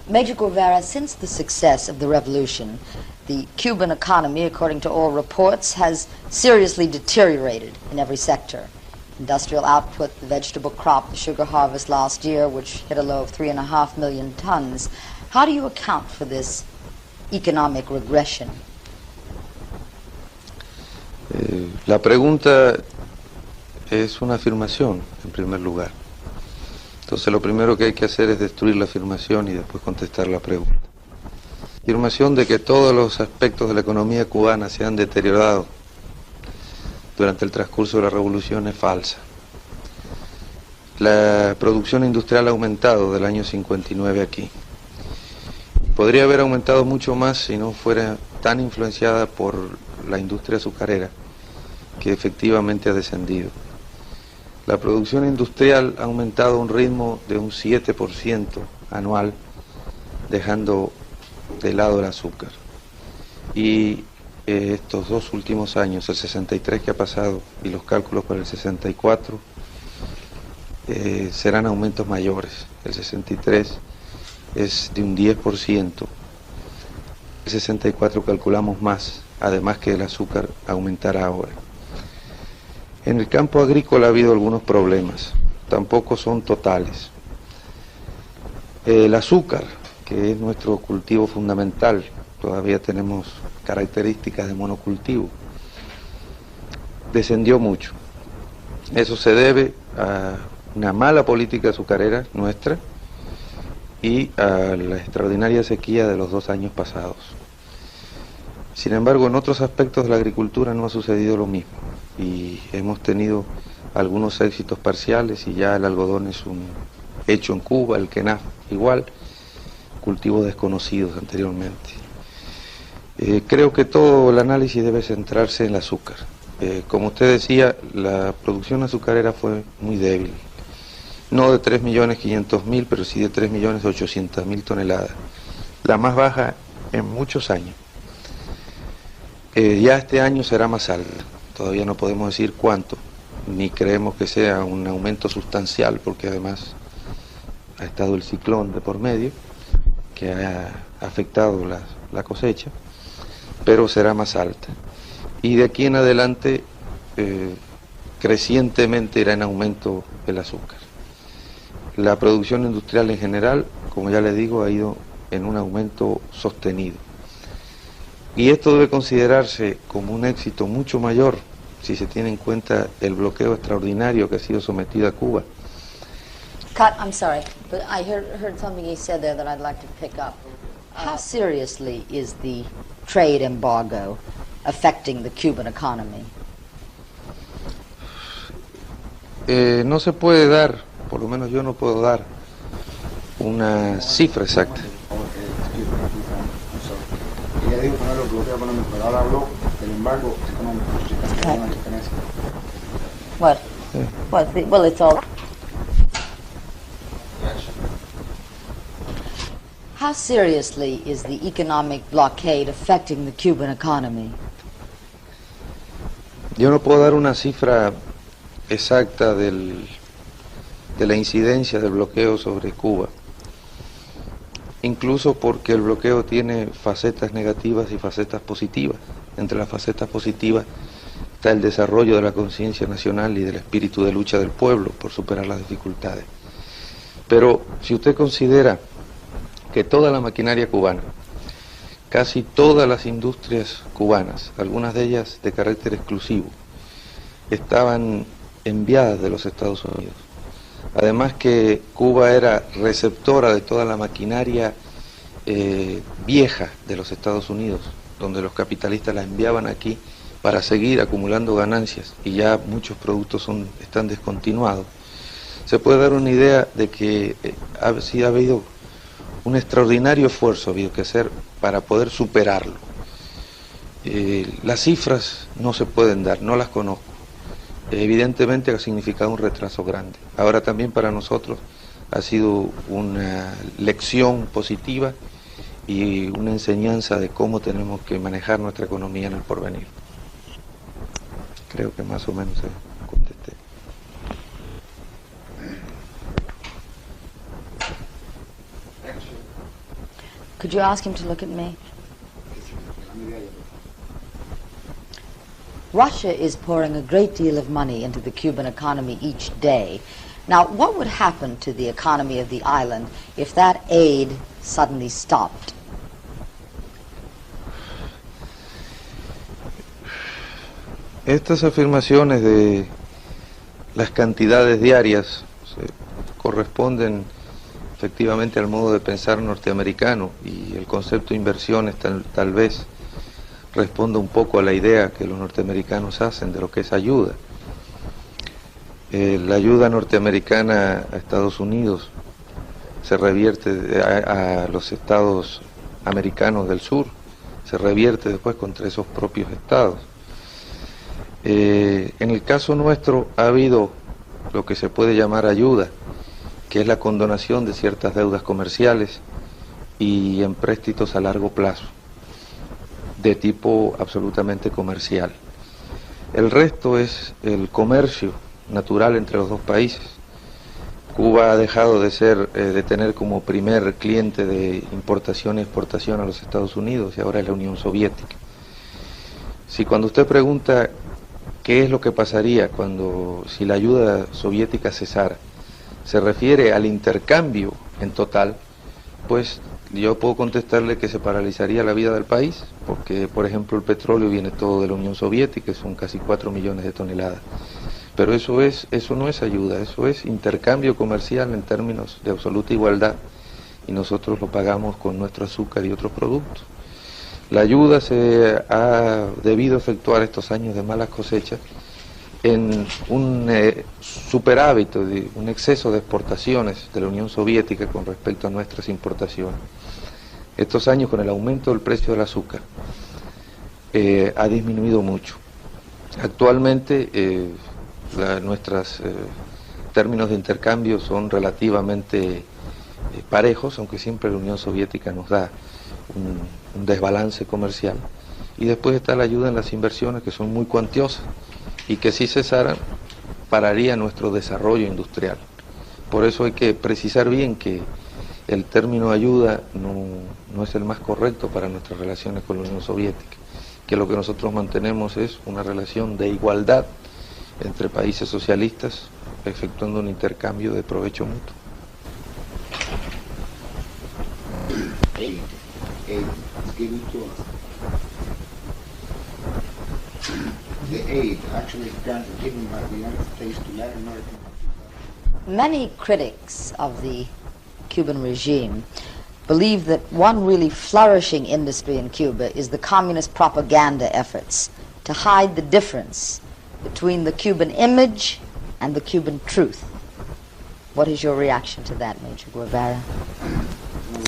Major Guevara, since the success of the revolution, the Cuban economy, according to all reports, has seriously deteriorated in every sector. Industrial output, the vegetable crop, the sugar harvest last year, which hit a low of 3.5 million tons. How do you account for this economic regression? La pregunta es una afirmación, en primer lugar. Entonces lo primero que hay que hacer es destruir la afirmación y después contestar la pregunta. La afirmación de que todos los aspectos de la economía cubana se han deteriorado durante el transcurso de la revolución es falsa. La producción industrial ha aumentado del año 59 aquí. Podría haber aumentado mucho más si no fuera tan influenciada por la industria azucarera, que efectivamente ha descendido. La producción industrial ha aumentado a un ritmo de un 7% anual, dejando de lado el azúcar. Y estos dos últimos años, el 63 que ha pasado y los cálculos para el 64, serán aumentos mayores. El 63 es de un 10%, el 64 calculamos más, además que el azúcar aumentará ahora. En el campo agrícola ha habido algunos problemas, tampoco son totales. El azúcar, que es nuestro cultivo fundamental, todavía tenemos características de monocultivo, descendió mucho. Eso se debe a una mala política azucarera nuestra y a la extraordinaria sequía de los 2 años pasados. Sin embargo, en otros aspectos de la agricultura no ha sucedido lo mismo y hemos tenido algunos éxitos parciales y ya el algodón es un hecho en Cuba, el quenaf igual, cultivos desconocidos anteriormente. Creo que todo el análisis debe centrarse en el azúcar. Como usted decía, la producción azucarera fue muy débil, no de 3.500.000, pero sí de 3.800.000 toneladas, la más baja en muchos años. Ya este año será más alta, todavía no podemos decir cuánto, ni creemos que sea un aumento sustancial, porque además ha estado el ciclón de por medio, que ha afectado la cosecha, pero será más alta. Y de aquí en adelante, crecientemente irá en aumento el azúcar. La producción industrial en general, como ya le digo, ha ido en un aumento sostenido. Y esto debe considerarse como un éxito mucho mayor si se tiene en cuenta el bloqueo extraordinario que ha sido sometido a Cuba. Cut, I'm sorry, but I heard something he said there that I'd like to pick up. How seriously is the trade embargo affecting the Cuban economy? No se puede dar, por lo menos yo no puedo dar una cifra exacta. Ella dijo que no era el bloqueo económico, pero ahora habló del embargo económico. Si hay una diferencia. Well, it's all. How seriously is the economic blockade affecting the Cuban economy? Yo no puedo dar una cifra exacta de la incidencia del bloqueo sobre Cuba, incluso porque el bloqueo tiene facetas negativas y facetas positivas. Entre las facetas positivas está el desarrollo de la conciencia nacional y del espíritu de lucha del pueblo por superar las dificultades. Pero si usted considera que toda la maquinaria cubana, casi todas las industrias cubanas, algunas de ellas de carácter exclusivo, estaban enviadas de los Estados Unidos. Además que Cuba era receptora de toda la maquinaria vieja de los Estados Unidos, donde los capitalistas la enviaban aquí para seguir acumulando ganancias y ya muchos productos están descontinuados. Se puede dar una idea de que sí ha habido un extraordinario esfuerzo habido que hacer para poder superarlo. Las cifras no se pueden dar, no las conozco. Evidentemente ha significado un retraso grande. Ahora también para nosotros ha sido una lección positiva y una enseñanza de cómo tenemos que manejar nuestra economía en el porvenir. Creo que más o menos contesté. Could you ask him to look at me? Russia is pouring a great deal of money into the Cuban economy each day. Now, what would happen to the economy of the island if that aid suddenly stopped? Estas afirmaciones de las cantidades diarias corresponden efectivamente al modo de pensar norteamericano, y el concepto de inversiones tal vez responda un poco a la idea que los norteamericanos hacen de lo que es ayuda. La ayuda norteamericana a Estados Unidos se revierte a los estados americanos del sur, se revierte después contra esos propios estados. En el caso nuestro ha habido lo que se puede llamar ayuda, que es la condonación de ciertas deudas comerciales y empréstitos a largo plazo, de tipo absolutamente comercial. El resto es el comercio natural entre los dos países. Cuba ha dejado de tener como primer cliente de importación y exportación a los Estados Unidos, y ahora es la Unión Soviética. Si cuando usted pregunta qué es lo que pasaría si la ayuda soviética cesara, se refiere al intercambio en total, pues yo puedo contestarle que se paralizaría la vida del país, porque por ejemplo el petróleo viene todo de la Unión Soviética, son casi 4 millones de toneladas. Pero eso no es ayuda, eso es intercambio comercial en términos de absoluta igualdad, y nosotros lo pagamos con nuestro azúcar y otros productos. La ayuda se ha debido efectuar estos años de malas cosechas en un superávit, un exceso de exportaciones de la Unión Soviética con respecto a nuestras importaciones. Estos años, con el aumento del precio del azúcar, ha disminuido mucho. Actualmente nuestros términos de intercambio son relativamente parejos, aunque siempre la Unión Soviética nos da un desbalance comercial. Y después está la ayuda en las inversiones, que son muy cuantiosas, y que si cesaran, pararía nuestro desarrollo industrial. Por eso hay que precisar bien que el término ayuda no es el más correcto para nuestras relaciones con la Unión Soviética, que lo que nosotros mantenemos es una relación de igualdad entre países socialistas, efectuando un intercambio de provecho mutuo. Aid is given to us. The aid actually given by the United States to Latin American. Many critics of the Cuban regime believe that one really flourishing industry in Cuba is the communist propaganda efforts to hide the difference between the Cuban image and the Cuban truth. What is your reaction to that, Major Guevara? Uno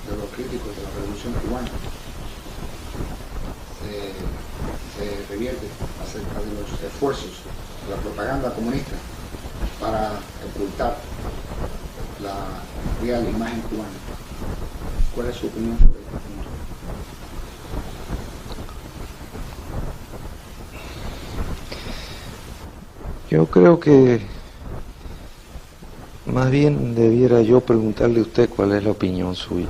de los críticos de la Revolución Cubana se revierte acerca de los esfuerzos de la propaganda comunista para ocultar la real imagen cubana. ¿Cuál es su opinión sobre este punto? Yo creo que más bien debiera yo preguntarle a usted cuál es la opinión suya,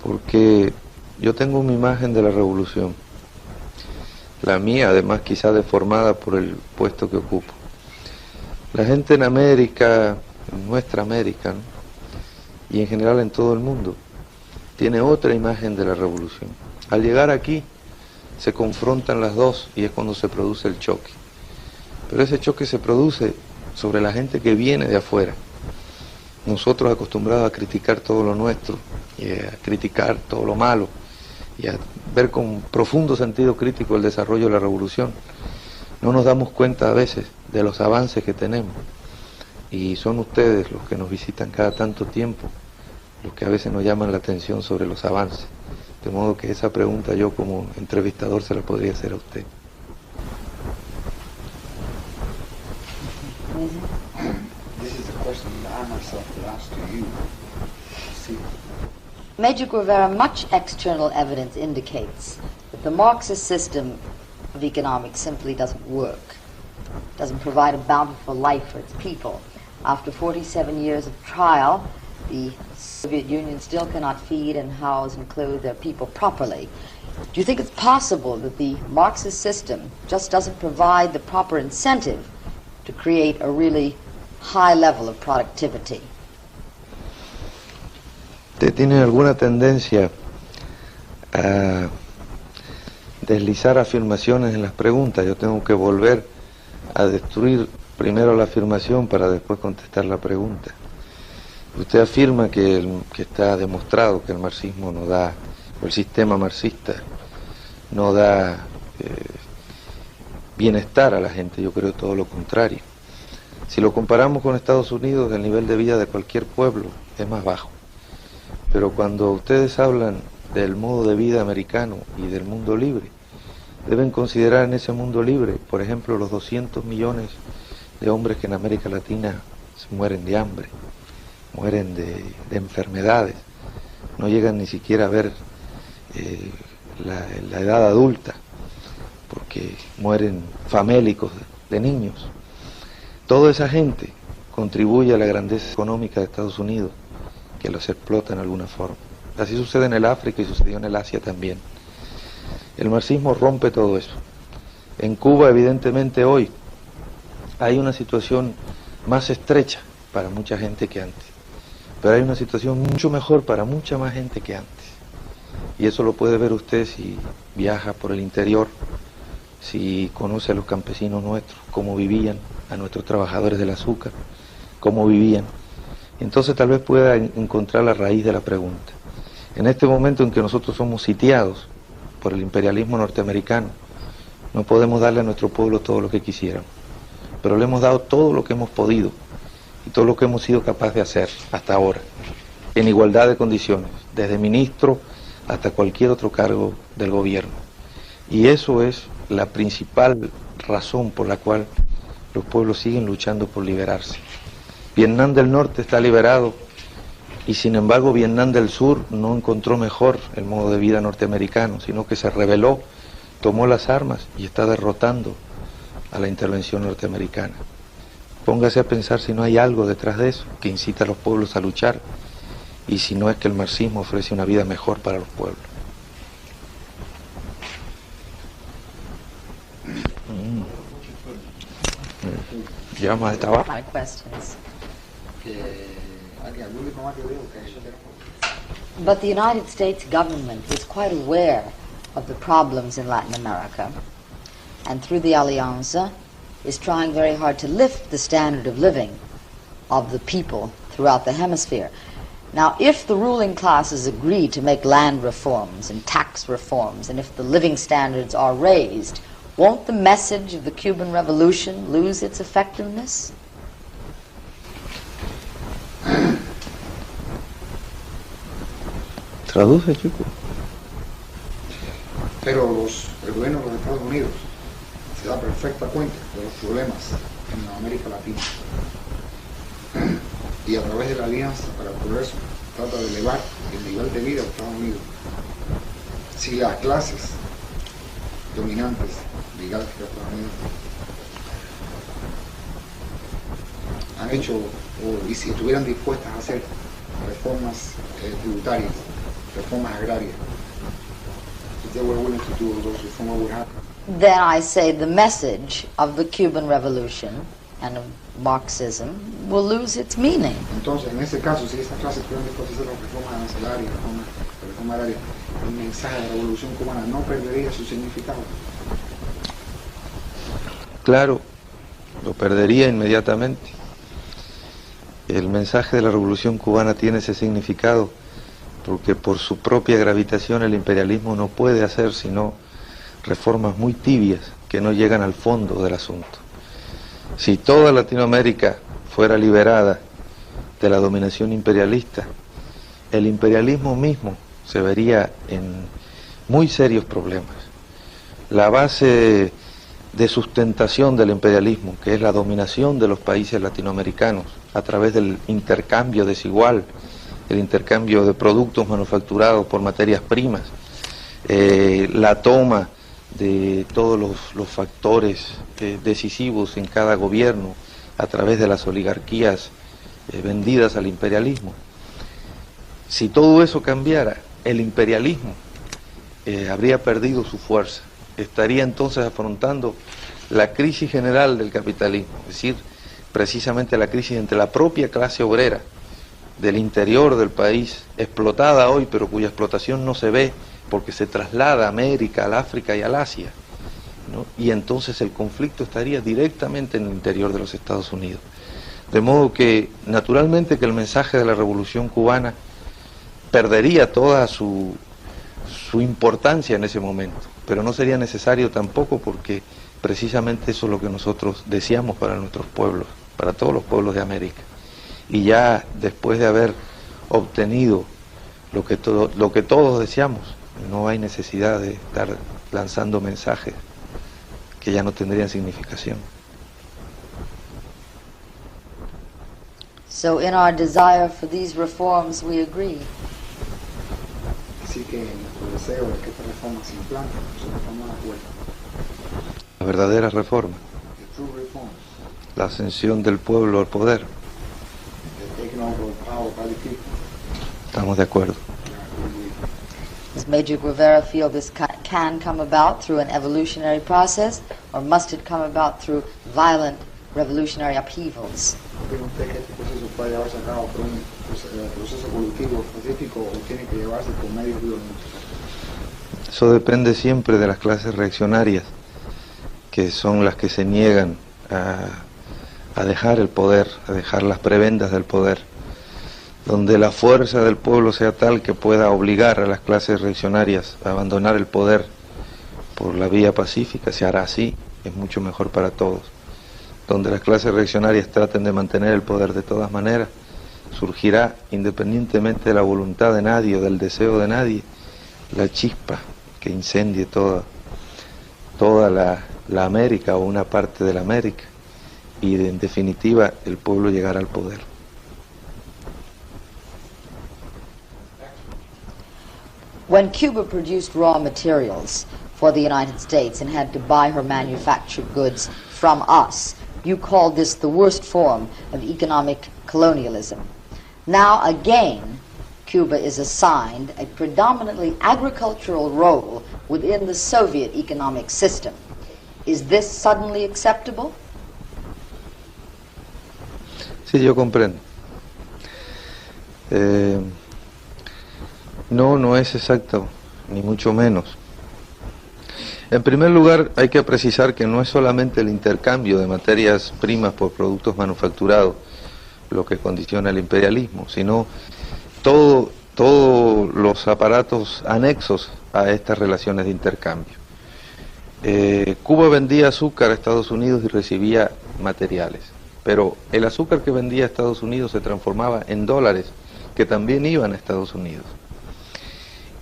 porque yo tengo mi imagen de la revolución, la mía además quizá deformada por el puesto que ocupo. La gente en América, en nuestra América, ¿no?, y en general en todo el mundo, tiene otra imagen de la revolución. Al llegar aquí se confrontan las dos y es cuando se produce el choque. Pero ese choque se produce sobre la gente que viene de afuera. Nosotros acostumbrados a criticar todo lo nuestro y a criticar todo lo malo y a ver con profundo sentido crítico el desarrollo de la revolución, no nos damos cuenta a veces de los avances que tenemos, y son ustedes los que nos visitan cada tanto tiempo los que a veces nos llaman la atención sobre los avances, de modo que esa pregunta yo como entrevistador se la podría hacer a usted. This is a question that I myself will ask to you. See. Major Guevara, much external evidence indicates that the Marxist system of economics simply doesn't work, doesn't provide a bountiful life for its people. After 47 years of trial, the Soviet Union still cannot feed and house and clothe their people properly. Do you think it's possible that the Marxist system just doesn't provide the proper incentive to create a really high level of productivity? ¿Usted tiene alguna tendencia a deslizar afirmaciones en las preguntas? Yo tengo que volver a destruir primero la afirmación para después contestar la pregunta. Usted afirma que está demostrado que el marxismo no da, o el sistema marxista no da bienestar a la gente. Yo creo todo lo contrario. Si lo comparamos con Estados Unidos, el nivel de vida de cualquier pueblo es más bajo. Pero cuando ustedes hablan del modo de vida americano y del mundo libre, deben considerar en ese mundo libre, por ejemplo, los 200 millones de hombres que en América Latina se mueren de hambre, mueren de enfermedades, no llegan ni siquiera a ver la edad adulta, porque mueren famélicos de niños. Toda esa gente contribuye a la grandeza económica de Estados Unidos, que los explota en alguna forma. Así sucede en el África y sucedió en el Asia también. El marxismo rompe todo eso. En Cuba, evidentemente, hoy hay una situación más estrecha para mucha gente que antes, pero hay una situación mucho mejor para mucha más gente que antes. Y eso lo puede ver usted si viaja por el interior, si conoce a los campesinos nuestros, cómo vivían, a nuestros trabajadores del azúcar, cómo vivían. Entonces tal vez pueda encontrar la raíz de la pregunta. En este momento en que nosotros somos sitiados por el imperialismo norteamericano, no podemos darle a nuestro pueblo todo lo que quisiéramos, pero le hemos dado todo lo que hemos podido y todo lo que hemos sido capaces de hacer hasta ahora, en igualdad de condiciones, desde ministro hasta cualquier otro cargo del gobierno. Y eso es la principal razón por la cual los pueblos siguen luchando por liberarse. Vietnam del Norte está liberado y sin embargo Vietnam del Sur no encontró mejor el modo de vida norteamericano, sino que se rebeló, tomó las armas y está derrotando a la intervención norteamericana. Póngase a pensar si no hay algo detrás de eso que incita a los pueblos a luchar y si no es que el marxismo ofrece una vida mejor para los pueblos. ¿Llevamos al trabajo? My questions. But the United States government is quite aware of the problems in Latin America, and through the Alianza is trying very hard to lift the standard of living of the people throughout the hemisphere. Now, if the ruling classes agree to make land reforms and tax reforms, and if the living standards are raised, won't the message of the Cuban Revolution lose its effectiveness? Traduce, chico. Pero el gobierno de los Estados Unidos se da perfecta cuenta de los problemas en América Latina y a través de la Alianza para el Progreso trata de elevar el nivel de vida de Estados Unidos. Si las clases dominantes ligadas a Estados Unidos han hecho, y si estuvieran dispuestas a hacer reformas tributarias, reformas agrarias, if they were willing to do those reforms, what would happen? Then I say the message of the Cuban Revolution and of Marxism will lose its meaning. Entonces, en ese caso, si esas clases tuvieran dispuestas a hacer las reformas arancelarias, reforma agraria, el mensaje de la Revolución Cubana no perdería su significado. Claro, lo perdería inmediatamente. El mensaje de la Revolución Cubana tiene ese significado porque por su propia gravitación el imperialismo no puede hacer sino reformas muy tibias que no llegan al fondo del asunto. Si toda Latinoamérica fuera liberada de la dominación imperialista, el imperialismo mismo se vería en muy serios problemas. La base de sustentación del imperialismo, que es la dominación de los países latinoamericanos a través del intercambio desigual, el intercambio de productos manufacturados por materias primas, la toma de todos los factores decisivos en cada gobierno a través de las oligarquías vendidas al imperialismo. Si todo eso cambiara, el imperialismo habría perdido su fuerza, estaría entonces afrontando la crisis general del capitalismo, es decir, precisamente la crisis entre la propia clase obrera del interior del país, explotada hoy, pero cuya explotación no se ve porque se traslada a América, al África y al Asia, ¿no? Y entonces el conflicto estaría directamente en el interior de los Estados Unidos. De modo que, naturalmente, que el mensaje de la Revolución Cubana perdería toda su importancia en ese momento, pero no sería necesario tampoco, porque precisamente eso es lo que nosotros deseamos para nuestros pueblos, para todos los pueblos de América. Y ya después de haber obtenido lo que todos deseamos, no hay necesidad de estar lanzando mensajes que ya no tendrían significación. So in our desire for these reforms, we agree. Así que nuestro deseo de que esta reforma se implante, nosotros estamos de acuerdo. La verdadera reforma, The true reforms, la ascensión del pueblo al poder, the taking over of power by the people. estamos de acuerdo. Does Major Guevara feel this can come about through an evolutionary process, or must it come about through violent revolutionary upheavals? ¿Cree usted que este proceso puede llevarse a cabo por un proceso evolutivo específico o tiene que llevarse por medios violentos? Eso depende siempre de las clases reaccionarias, que son las que se niegan a dejar el poder, a dejar las prebendas del poder. Donde la fuerza del pueblo sea tal que pueda obligar a las clases reaccionarias a abandonar el poder por la vía pacífica, se hará así, es mucho mejor para todos. Donde las clases reaccionarias traten de mantener el poder de todas maneras, surgirá, independientemente de la voluntad de nadie o del deseo de nadie, la chispa que incendie toda la América o una parte de la América, y en definitiva el pueblo llegará al poder. When Cuba produced raw materials for the United States and had to buy her manufactured goods from us, you called this the worst form of economic colonialism. Now again, Cuba is assigned a predominantly agricultural role within the Soviet economic system. Is this suddenly acceptable? Sí, yo comprendo. No es exacto, ni mucho menos. En primer lugar, hay que precisar que no es solamente el intercambio de materias primas por productos manufacturados lo que condiciona el imperialismo, sino todos los aparatos anexos a estas relaciones de intercambio. Cuba vendía azúcar a Estados Unidos y recibía materiales, pero el azúcar que vendía a Estados Unidos se transformaba en dólares que también iban a Estados Unidos.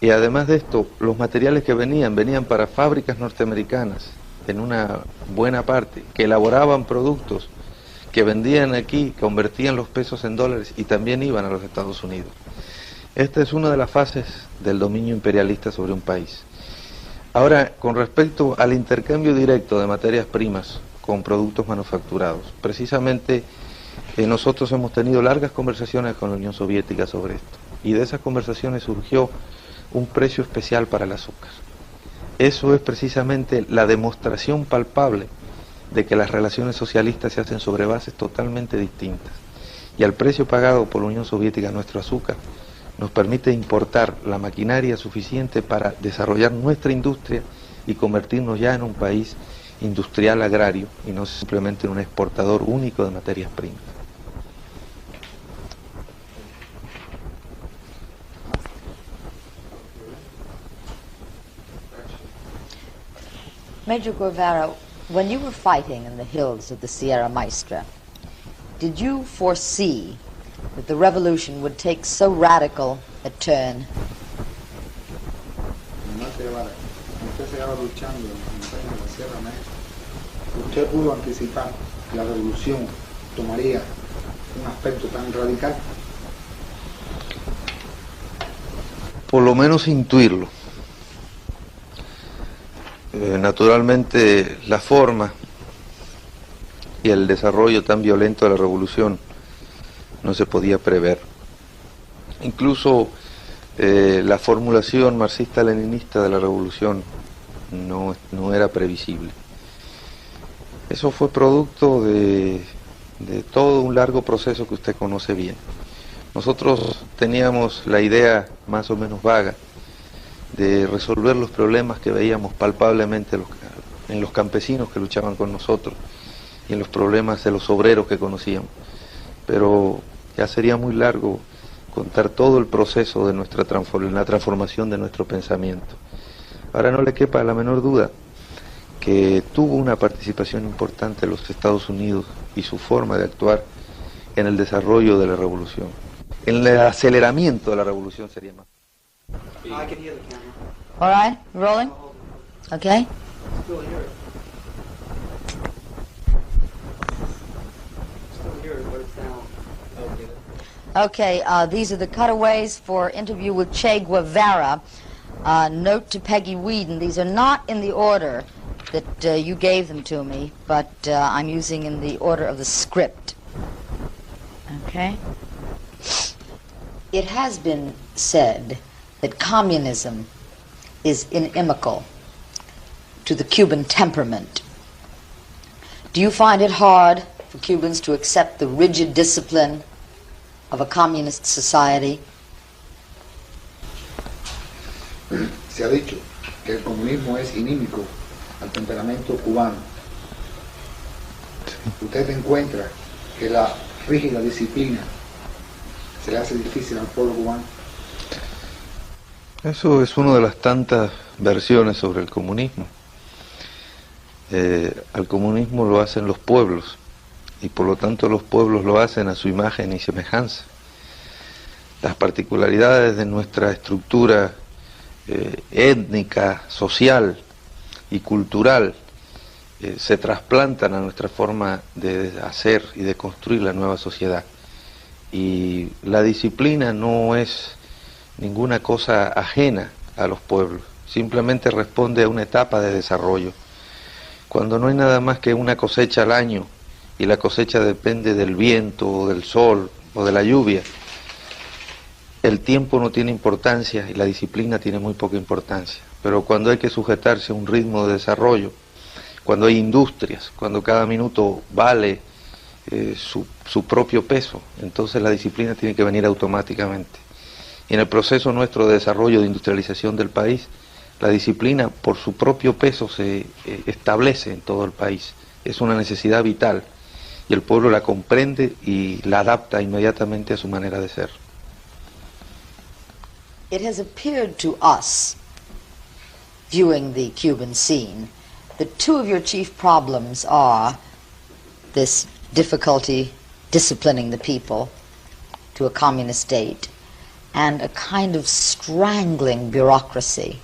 Y además de esto, los materiales que venían para fábricas norteamericanas, en una buena parte, que elaboraban productos que vendían aquí, convertían los pesos en dólares y también iban a los Estados Unidos. Esta es una de las fases del dominio imperialista sobre un país. Ahora, con respecto al intercambio directo de materias primas con productos manufacturados, precisamente nosotros hemos tenido largas conversaciones con la Unión Soviética sobre esto, y de esas conversaciones surgió un precio especial para el azúcar. Eso es precisamente la demostración palpable de que las relaciones socialistas se hacen sobre bases totalmente distintas. Y al precio pagado por la Unión Soviética nuestro azúcar nos permite importar la maquinaria suficiente para desarrollar nuestra industria y convertirnos ya en un país industrial agrario y no simplemente en un exportador único de materias primas. Major Guevara, when you were fighting in the hills of the Sierra Maestra, did you foresee that the revolution would take so radical a turn? Usted se estaba luchando en las montañas de la Sierra Maestra. ¿Usted pudo anticipar que la revolución tomaría un aspecto tan radical? Por lo menos intuirlo. Naturalmente la forma y el desarrollo tan violento de la revolución no se podía prever. Incluso la formulación marxista-leninista de la revolución no era previsible. Eso fue producto de todo un largo proceso que usted conoce bien. Nosotros teníamos la idea más o menos vaga de resolver los problemas que veíamos palpablemente en los campesinos que luchaban con nosotros y en los problemas de los obreros que conocíamos. Pero ya sería muy largo contar todo el proceso de la transformación de nuestro pensamiento. Ahora no le quepa la menor duda que tuvo una participación importante los Estados Unidos y su forma de actuar en el desarrollo de la revolución. En el aceleramiento de la revolución sería más. I can hear the camera. All right, rolling? Okay. Still hear it. Still hear it, but it's down. Okay, these are the cutaways for interview with Che Guevara. Note to Peggy Whedon, these are not in the order that you gave them to me, but I'm using in the order of the script. Okay? It has been said that communism is inimical to the Cuban temperament. Do you find it hard for Cubans to accept the rigid discipline of a communist society? Se ha dicho que el comunismo es inímico al temperamento cubano. Usted encuentra que la rígida disciplina se le hace difícil al pueblo cubano. Eso es una de las tantas versiones sobre el comunismo. Al comunismo lo hacen los pueblos y por lo tanto los pueblos lo hacen a su imagen y semejanza. Las particularidades de nuestra estructura étnica, social y cultural se trasplantan a nuestra forma de hacer y de construir la nueva sociedad. Y la disciplina no es ninguna cosa ajena a los pueblos, simplemente responde a una etapa de desarrollo. Cuando no hay nada más que una cosecha al año y la cosecha depende del viento o del sol o de la lluvia, el tiempo no tiene importancia y la disciplina tiene muy poca importancia. Pero cuando hay que sujetarse a un ritmo de desarrollo, cuando hay industrias, cuando cada minuto vale su propio peso, entonces la disciplina tiene que venir automáticamente. Y en el proceso nuestro de desarrollo, de industrialización del país, la disciplina por su propio peso se establece en todo el país. Es una necesidad vital y el pueblo la comprende y la adapta inmediatamente a su manera de ser. It has appeared to us, viewing the Cuban scene, that two of your chief problems are this difficulty disciplining the people to a communist state and a kind of strangling bureaucracy.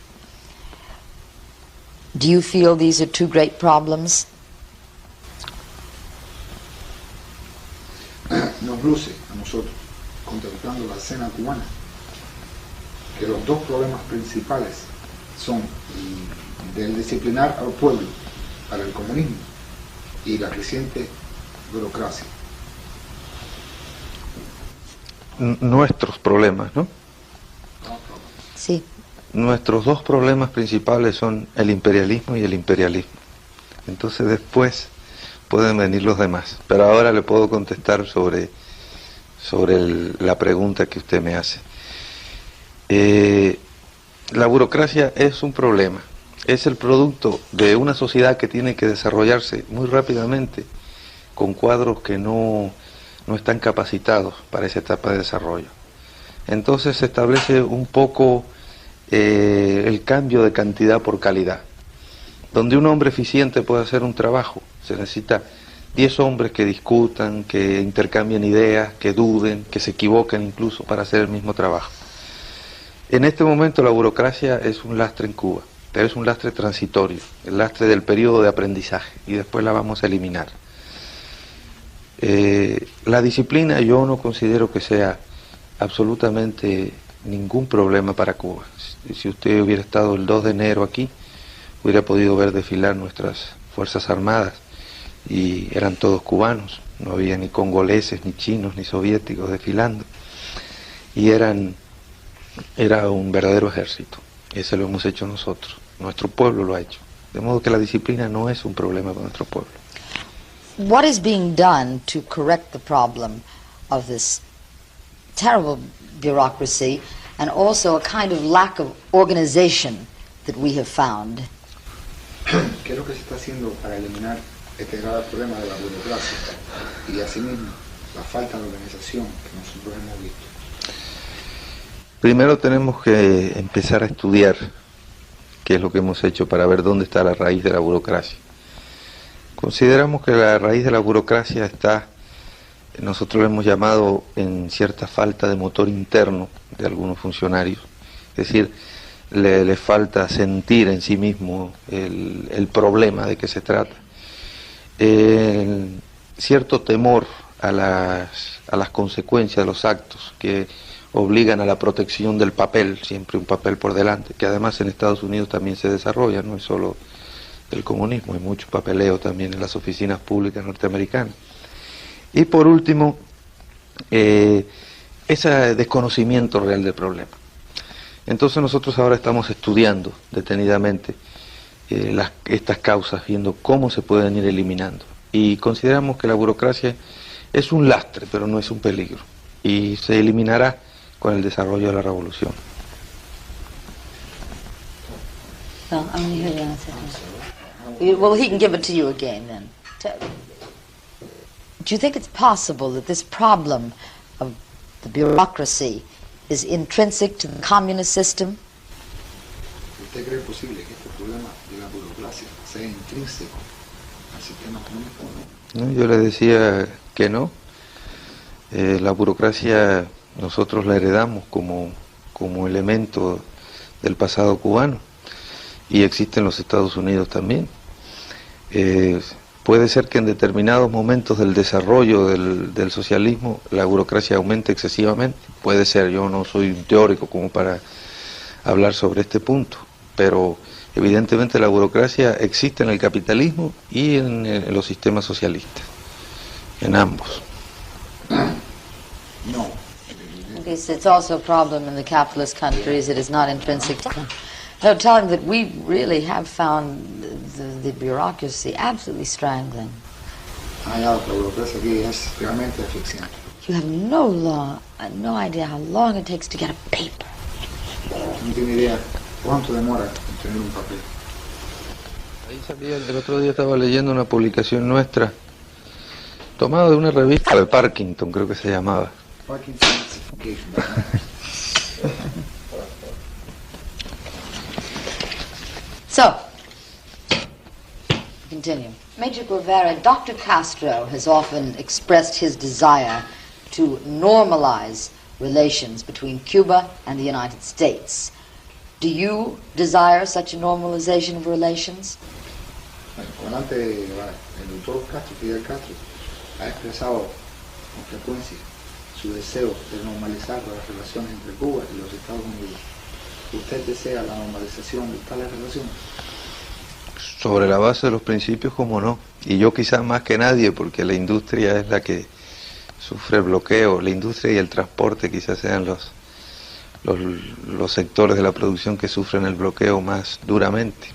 Do you feel these are two great problems? Nos luce a nosotros, contemplando la escena cubana, que los dos problemas principales son del disciplinar al pueblo para el comunismo y la creciente burocracia. Nuestros problemas, ¿no? Sí. Nuestros dos problemas principales son el imperialismo y el imperialismo. Entonces después pueden venir los demás. Pero ahora le puedo contestar sobre la pregunta que usted me hace. La burocracia es un problema. Es el producto de una sociedad que tiene que desarrollarse muy rápidamente con cuadros que no están capacitados para esa etapa de desarrollo. Entonces se establece un poco el cambio de cantidad por calidad. Donde un hombre eficiente puede hacer un trabajo, se necesita 10 hombres que discutan, que intercambien ideas, que duden, que se equivoquen incluso para hacer el mismo trabajo. En este momento la burocracia es un lastre en Cuba, pero es un lastre transitorio, el lastre del periodo de aprendizaje, y después la vamos a eliminar. La disciplina yo no considero que sea absolutamente ningún problema para Cuba. Si usted hubiera estado el 2 de enero aquí, hubiera podido ver desfilar nuestras Fuerzas Armadas y eran todos cubanos, no había ni congoleses, ni chinos, ni soviéticos desfilando, y era un verdadero ejército. Ese lo hemos hecho nosotros, nuestro pueblo lo ha hecho, de modo que la disciplina no es un problema para nuestro pueblo. What is being done to correct the problem of this terrible bureaucracy and also a kind of lack of organization that we have found? ¿Qué es lo que se está haciendo para eliminar este grave problema de la burocracia y asimismo la falta de organización que nosotros hemos visto? Primero tenemos que empezar a estudiar qué es lo que hemos hecho para ver dónde está la raíz de la burocracia. Consideramos que la raíz de la burocracia está, nosotros lo hemos llamado en cierta falta de motor interno de algunos funcionarios, es decir, le falta sentir en sí mismo el problema de que se trata. Cierto temor a las consecuencias de los actos que obligan a la protección del papel, siempre un papel por delante, que además en Estados Unidos también se desarrolla, no es solo del comunismo, hay mucho papeleo también en las oficinas públicas norteamericanas. Y por último, ese desconocimiento real del problema. Entonces nosotros ahora estamos estudiando detenidamente estas causas, viendo cómo se pueden ir eliminando. Y consideramos que la burocracia es un lastre, pero no es un peligro. Y se eliminará con el desarrollo de la revolución. No, I'm going to hear the answer. Well, he can give it to you again then. Do you think it's possible that this problem of the bureaucracy is intrinsic to the communist system? ¿Usted cree posible que este problema de la burocracia sea intrínseco al sistema comunista o no? No, yo le decía que no. La burocracia nosotros la heredamos como elemento del pasado cubano y existe en los Estados Unidos también. Puede ser que en determinados momentos del desarrollo del socialismo la burocracia aumente excesivamente, puede ser, yo no soy un teórico como para hablar sobre este punto, pero evidentemente la burocracia existe en el capitalismo y en los sistemas socialistas, en ambos. No. Okay, so it's also a problem in the capitalist countries. It is not intrinsic to them. No, tell him that we really have found the bureaucracy absolutely strangling. La burocracia aquí es realmente asfixiante. You have no idea how long it takes to get a paper. No tiene idea cuánto demora en tener un papel. Ahí salía, el otro día estaba leyendo una publicación nuestra, tomada de una revista de Parkinson, creo que se llamaba. Parkinson's So, continue. Major Guevara, Dr. Castro has often expressed his desire to normalize relations between Cuba and the United States. Do you desire such a normalization of relations? El comandante, el doctor Castro, Fidel Castro, ha expresado con frecuencia su deseo de normalizar las relaciones entre Cuba y los Estados Unidos. ¿Usted desea la normalización de tales relaciones? Sobre la base de los principios, como no. Y yo quizás más que nadie, porque la industria es la que sufre el bloqueo. La industria y el transporte quizás sean los sectores de la producción que sufren el bloqueo más duramente.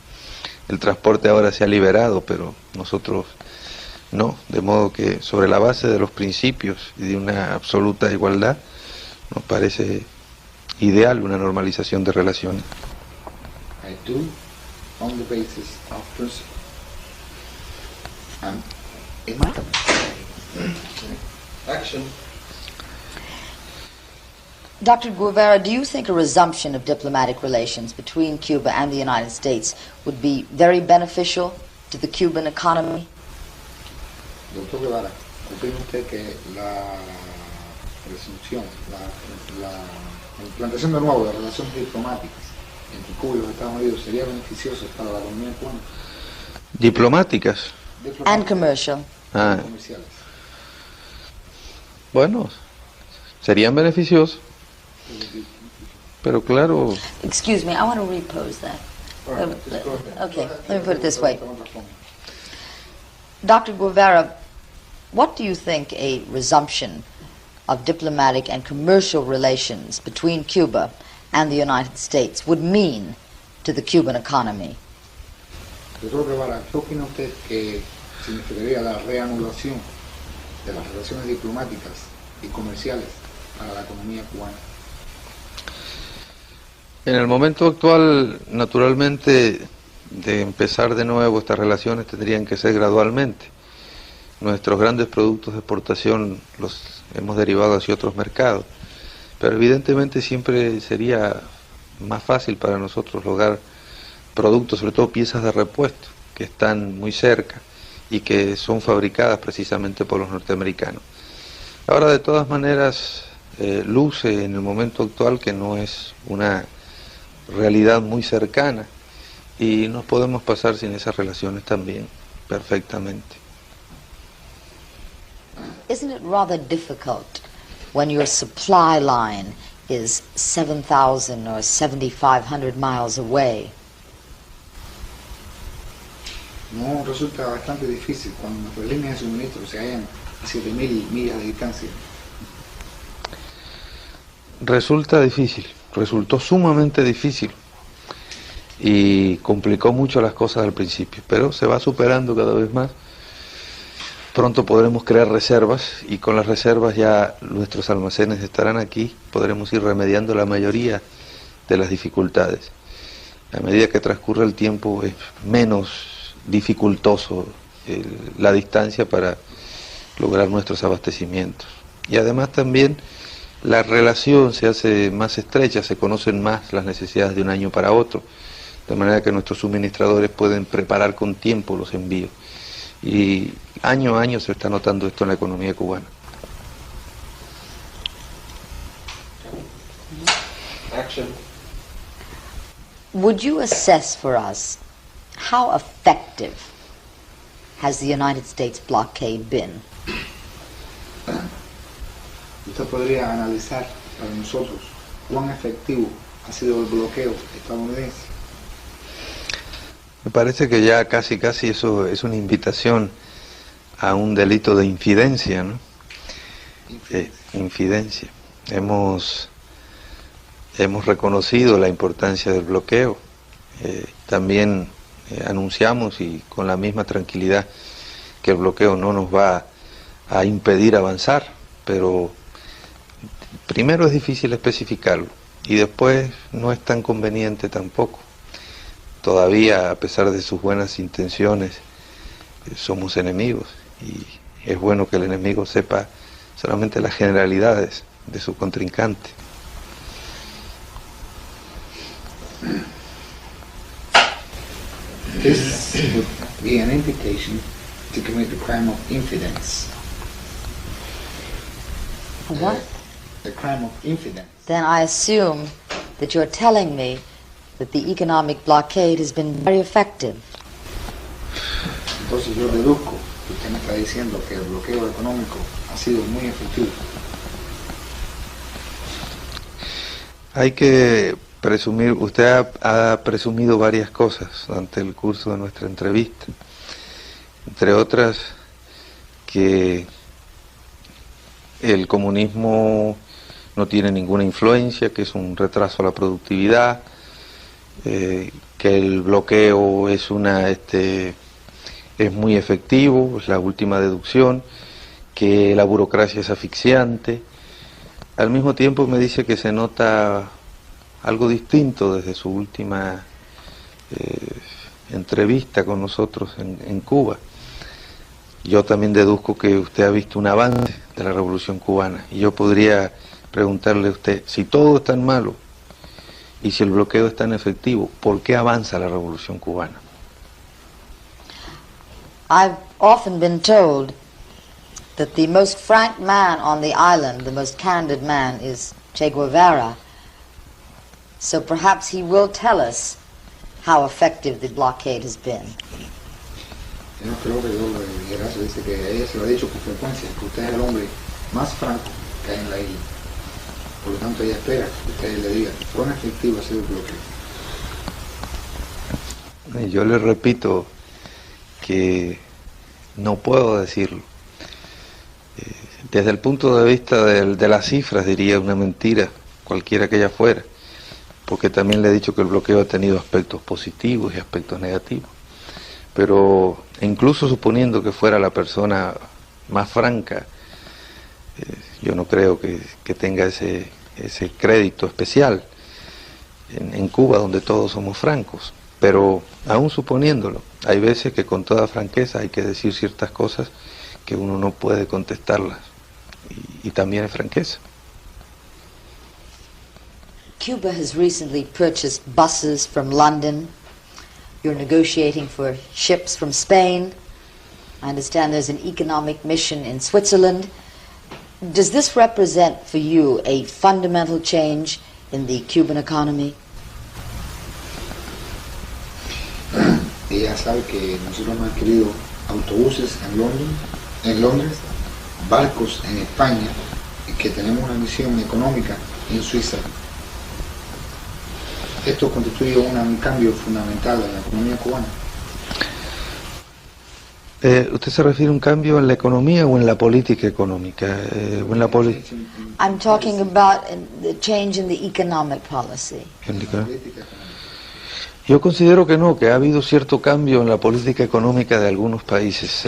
El transporte ahora se ha liberado, pero nosotros no. De modo que sobre la base de los principios y de una absoluta igualdad, nos parece ideal una normalización de relaciones. I do, on the basis of principle. And Action. Dr. Guevara, do you think a resumption of diplomatic relations between Cuba and the United States would be very beneficial to the Cuban economy? Doctor Guevara, ¿opina usted que la resunción, la implantación de nuevo de relaciones diplomáticas entre Cuba y los Estados Unidos sería beneficiosa para la economía cubana? Diplomáticas. And commercial. Ah, Comerciales. bueno, serían beneficiosos, pero claro, Excuse me, I want to repose that. Okay, let me put it this way. Dr. Guevara, what do you think a resumption of diplomatic and commercial relations between Cuba and the United States would mean to the Cuban economy? Doctor Guevara, ¿qué opina usted que significaría la reanudación de las relaciones diplomáticas y comerciales para la economía cubana? En el momento actual, naturalmente, de empezar de nuevo estas relaciones tendrían que ser gradualmente. Nuestros grandes productos de exportación los hemos derivado hacia otros mercados, pero evidentemente siempre sería más fácil para nosotros lograr productos, sobre todo piezas de repuesto, que están muy cerca y que son fabricadas precisamente por los norteamericanos. Ahora, de todas maneras, luce en el momento actual que no es una realidad muy cercana y nos podemos pasar sin esas relaciones también perfectamente. Isn't it rather difficult when your supply line is 7,000 or 7,500 miles away? No, resulta bastante difícil cuando nuestras líneas de suministro se hallan a 7.000 millas de distancia. Resulta difícil, resultó sumamente difícil y complicó mucho las cosas al principio, pero se va superando cada vez más. Pronto podremos crear reservas y con las reservas ya nuestros almacenes estarán aquí, podremos ir remediando la mayoría de las dificultades. A medida que transcurre el tiempo es menos dificultoso la distancia para lograr nuestros abastecimientos. Y además también la relación se hace más estrecha, se conocen más las necesidades de un año para otro, de manera que nuestros suministradores pueden preparar con tiempo los envíos. Y año a año se está notando esto en la economía cubana. Action. Would you assess for us how effective has the United States blockade been? Usted podría analizar para nosotros cuán efectivo ha sido el bloqueo estadounidense. Me parece que ya casi eso es una invitación a un delito de infidencia, ¿no? Infidencia. Hemos reconocido la importancia del bloqueo. También anunciamos y con la misma tranquilidad que el bloqueo no nos va a impedir avanzar, pero primero es difícil especificarlo y después no es tan conveniente tampoco. Todavía, a pesar de sus buenas intenciones, somos enemigos y es bueno que el enemigo sepa solamente las generalidades de su contrincante. This would be an invitation to commit the crime of infidence. What? The crime of infidence. Then I assume that you're telling me that the economic blockade has been very effective. Entonces yo deduzco que usted me está diciendo que el bloqueo económico ha sido muy efectivo. Hay que presumir, usted ha presumido varias cosas durante el curso de nuestra entrevista, entre otras que el comunismo no tiene ninguna influencia, que es un retraso a la productividad, que el bloqueo es muy efectivo, es la última deducción, que la burocracia es asfixiante. Al mismo tiempo me dice que se nota algo distinto desde su última entrevista con nosotros en Cuba. Yo también deduzco que usted ha visto un avance de la Revolución Cubana y yo podría preguntarle a usted, si todo es tan malo y si el bloqueo es tan efectivo, ¿por qué avanza la Revolución Cubana? I've often been told that the most frank man on the island, the most candid man, is Che Guevara. So perhaps he will tell us how effective the blockade has been. Yo no creo que yo le dijera eso, dice que ella se lo ha dicho con frecuencia, que usted es el hombre más franco que hay en la isla. Por lo tanto, ella espera que usted le diga cuán efectivo ha sido el bloqueo. Y yo le repito que no puedo decirlo. Desde el punto de vista de las cifras diría una mentira, cualquiera que ella fuera, porque también le he dicho que el bloqueo ha tenido aspectos positivos y aspectos negativos. Pero incluso suponiendo que fuera la persona más franca, yo no creo que tenga ese crédito especial en Cuba, donde todos somos francos. Pero aún suponiéndolo, hay veces que con toda franqueza hay que decir ciertas cosas que uno no puede contestarlas, y también es franqueza. Cuba has recently purchased buses from London. You're negotiating for ships from Spain. I understand there's an economic mission in Switzerland. Does this represent for you a fundamental change in the Cuban economy? Ella sabe que nosotros hemos adquirido autobuses en Londres, barcos en España, y que tenemos una misión económica en Suiza. Esto constituye un cambio fundamental en la economía cubana. ¿Usted se refiere a un cambio en la economía o en la política económica? I'm talking about the change in the economic policy. Yo considero que no, que ha habido cierto cambio en la política económica de algunos países,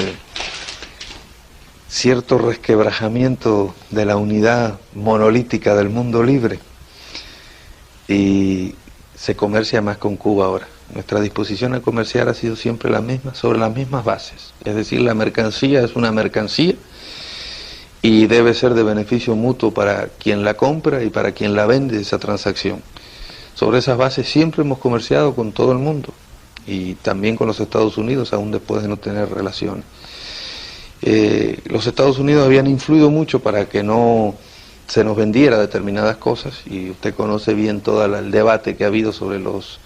cierto resquebrajamiento de la unidad monolítica del mundo libre, y se comercia más con Cuba ahora. Nuestra disposición a comerciar ha sido siempre la misma, sobre las mismas bases. Es decir, la mercancía es una mercancía y debe ser de beneficio mutuo para quien la compra y para quien la vende esa transacción. Sobre esas bases siempre hemos comerciado con todo el mundo, y también con los Estados Unidos, aún después de no tener relaciones. Los Estados Unidos habían influido mucho para que no se nos vendiera determinadas cosas, y usted conoce bien todo el debate que ha habido sobre los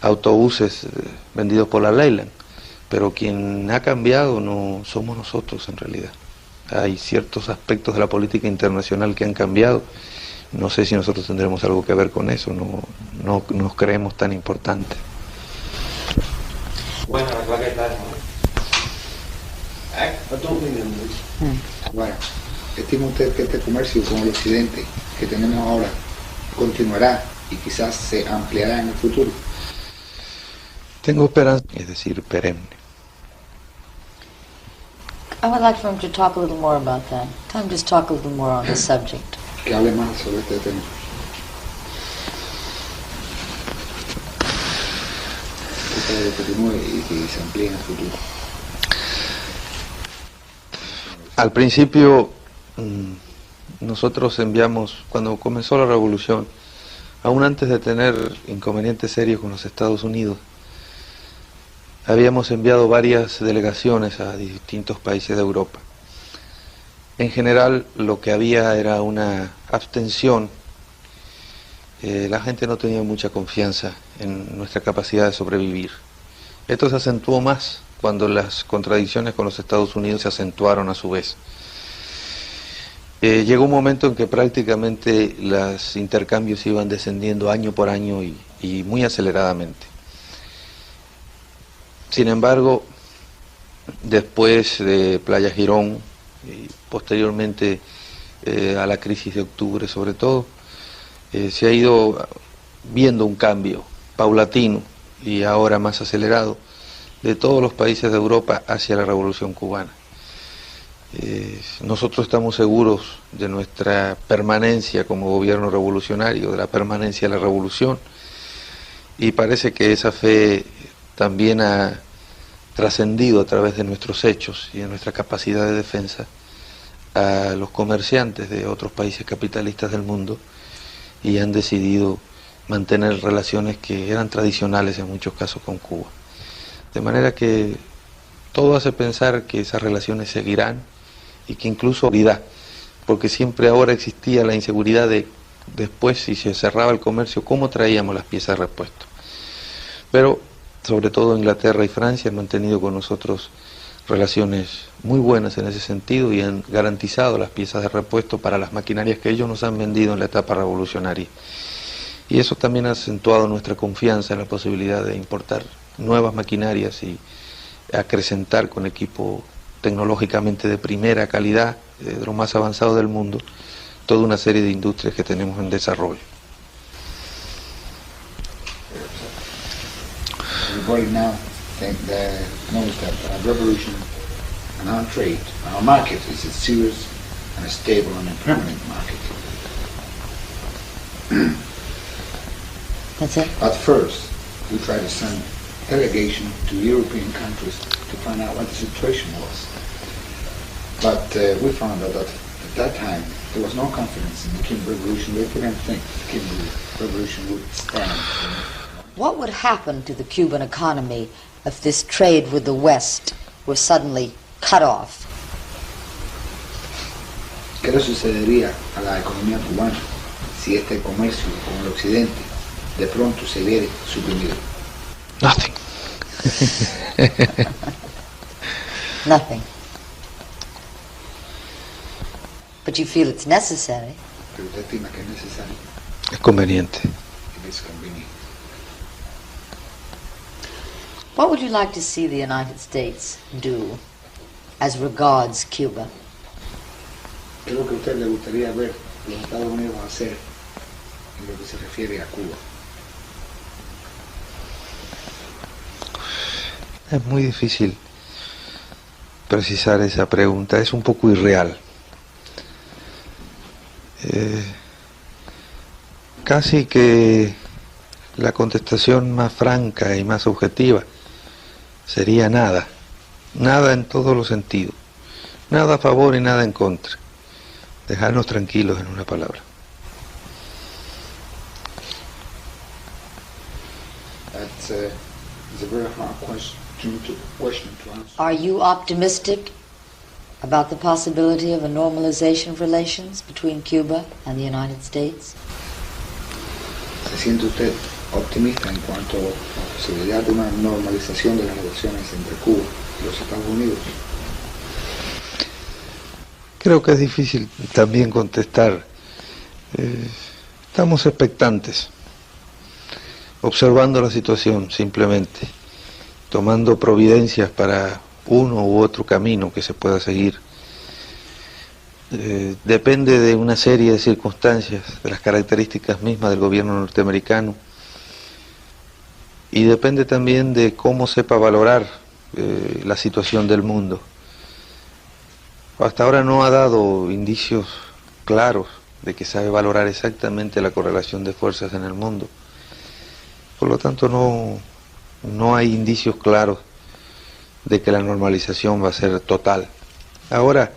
autobuses vendidos por la Leyland, pero quien ha cambiado no somos nosotros en realidad. Hay ciertos aspectos de la política internacional que han cambiado. No sé si nosotros tendremos algo que ver con eso, no nos creemos tan importantes. Bueno, la claqueta Ahora, ¿estima usted que este comercio con el occidente que tenemos ahora continuará y quizás se ampliará en el futuro? Tengo esperanza, es decir, perenne. I would like for him to talk a little more about that. Time just talk a little more on the subject. Que hable más sobre este tema. Que continúe y que se amplíe en el futuro. Al principio, nosotros enviamos, cuando comenzó la revolución, aún antes de tener inconvenientes serios con los Estados Unidos, habíamos enviado varias delegaciones a distintos países de Europa. En general, lo que había era una abstención. La gente no tenía mucha confianza en nuestra capacidad de sobrevivir. Esto se acentuó más cuando las contradicciones con los Estados Unidos se acentuaron a su vez. Llegó un momento en que prácticamente los intercambios iban descendiendo año por año y muy aceleradamente. Sin embargo, después de Playa Girón y posteriormente a la crisis de octubre sobre todo, se ha ido viendo un cambio paulatino y ahora más acelerado de todos los países de Europa hacia la revolución cubana. Nosotros estamos seguros de nuestra permanencia como gobierno revolucionario, de la permanencia de la revolución, y parece que esa fe también ha trascendido a través de nuestros hechos y de nuestra capacidad de defensa a los comerciantes de otros países capitalistas del mundo, y han decidido mantener relaciones que eran tradicionales en muchos casos con Cuba. De manera que todo hace pensar que esas relaciones seguirán, y que incluso porque siempre ahora existía la inseguridad de después, si se cerraba el comercio, cómo traíamos las piezas de repuesto. Pero sobre todo Inglaterra y Francia han mantenido con nosotros relaciones muy buenas en ese sentido, y han garantizado las piezas de repuesto para las maquinarias que ellos nos han vendido en la etapa revolucionaria. Y eso también ha acentuado nuestra confianza en la posibilidad de importar nuevas maquinarias y acrecentar con equipo tecnológicamente de primera calidad, de lo más avanzado del mundo, toda una serie de industrias que tenemos en desarrollo. Everybody now knows that revolution and our trade, our market is a serious and a stable and a permanent market. That's it? At first, we tried to send delegation to European countries to find out what the situation was. But we found out that at that time there was no confidence in the Cuban Revolution. They didn't think the Cuban Revolution would stand. What would happen to the Cuban economy if this trade with the West were suddenly cut off? ¿Qué le sucedería a la economía cubana si este comercio con el occidente de pronto se viera suprimido? Nothing. Nothing. But you feel it's necessary. Pero usted estima que es necesario, Es conveniente. it is convenient. What would you like to see the United States do as regards Cuba? ¿Qué es lo que a usted le gustaría ver los Estados Unidos hacer en lo que se refiere a Cuba? Es muy difícil precisar esa pregunta, es un poco irreal. Casi que la contestación más franca y más objetiva sería nada, nada en todos los sentidos, nada a favor y nada en contra, dejarnos tranquilos en una palabra. That's it's a very hard question to answer. Are you optimistic about the possibility of a normalization of relations between Cuba and the United States? ¿Se siente usted optimista en cuanto a la posibilidad de una normalización de las relaciones entre Cuba y los Estados Unidos? Creo que es difícil también contestar. Estamos expectantes, observando la situación simplemente, tomando providencias para uno u otro camino que se pueda seguir. Depende de una serie de circunstancias, de las características mismas del gobierno norteamericano, y depende también de cómo sepa valorar la situación del mundo. Hasta ahora no ha dado indicios claros de que sabe valorar exactamente la correlación de fuerzas en el mundo. Por lo tanto, no hay indicios claros de que la normalización va a ser total. Ahora,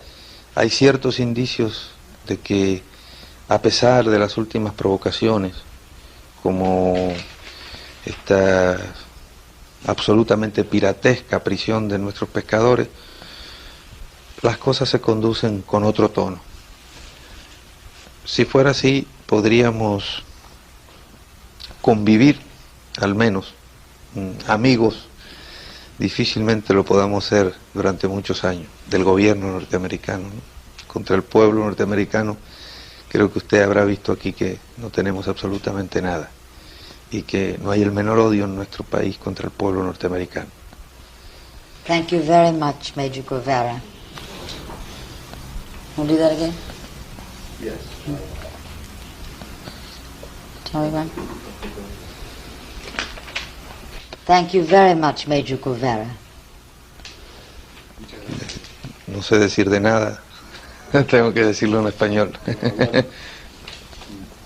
hay ciertos indicios de que, a pesar de las últimas provocaciones, como esta absolutamente piratesca prisión de nuestros pescadores, las cosas se conducen con otro tono. Si fuera así, podríamos convivir, al menos, amigos. Difícilmente lo podamos hacer durante muchos años, del gobierno norteamericano, ¿no? Contra el pueblo norteamericano, creo que usted habrá visto aquí que no tenemos absolutamente nada, y que no hay el menor odio en nuestro país contra el pueblo norteamericano. Thank you very much, Major Guevara. Want to do that again? Yes. Tell me when. Thank you very much, Major Guevara. No sé decir de nada, tengo que decirlo en español. He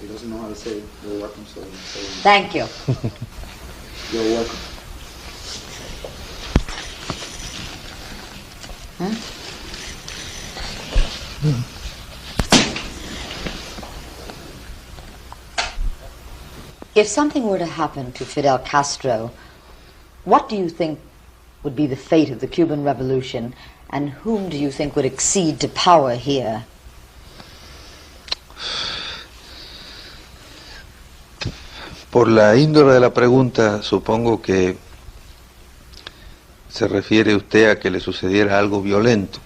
doesn't know how to say you're welcome, so Thank you. you're welcome. If something were to happen to Fidel Castro, what do you think would be the fate of the Cuban Revolution, and whom do you think would accede to power here? Por la índole de la pregunta, supongo que se refiere usted a que le sucediera algo violento.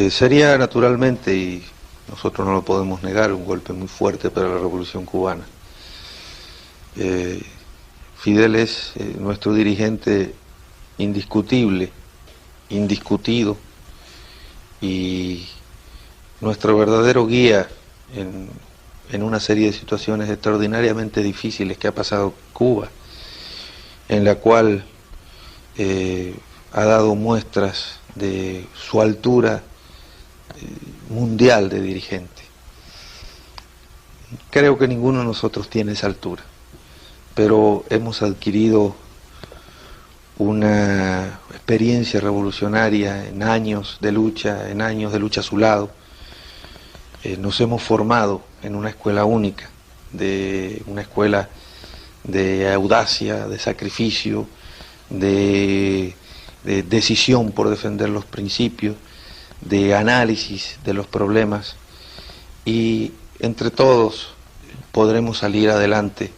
Sería naturalmente, y nosotros no lo podemos negar, un golpe muy fuerte para la Revolución Cubana. Fidel es nuestro dirigente indiscutible indiscutido y nuestro verdadero guía en una serie de situaciones extraordinariamente difíciles que ha pasado Cuba, en la cual ha dado muestras de su altura mundial de dirigente. Creo que ninguno de nosotros tiene esa altura, pero hemos adquirido una experiencia revolucionaria en años de lucha a su lado. Nos hemos formado en una escuela única, una escuela de audacia, de sacrificio, de decisión por defender los principios, de análisis de los problemas, y entre todos podremos salir adelante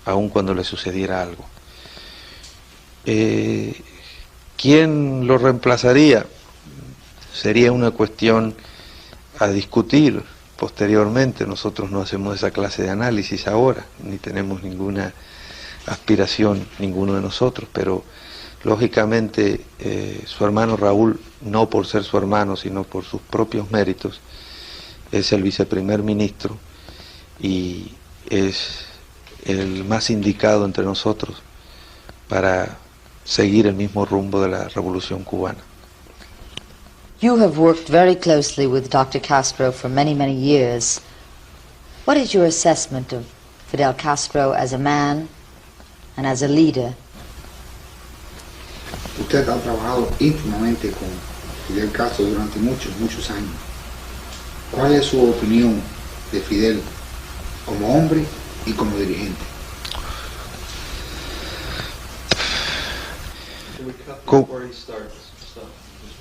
aun cuando le sucediera algo. ¿Quién lo reemplazaría? Sería una cuestión a discutir posteriormente. Nosotros no hacemos esa clase de análisis ahora, ni tenemos ninguna aspiración, ninguno de nosotros, pero lógicamente su hermano Raúl, no por ser su hermano, sino por sus propios méritos, es el viceprimer ministro y es el más indicado entre nosotros para seguir el mismo rumbo de la revolución cubana. You have worked very closely with Dr. Castro for many, many years. What is your assessment of Fidel Castro as a man and as a leader? Usted ha trabajado íntimamente con Fidel Castro durante muchos, muchos años. ¿Cuál es su opinión de Fidel como hombre y como dirigente? Can we cut before he starts? So, just,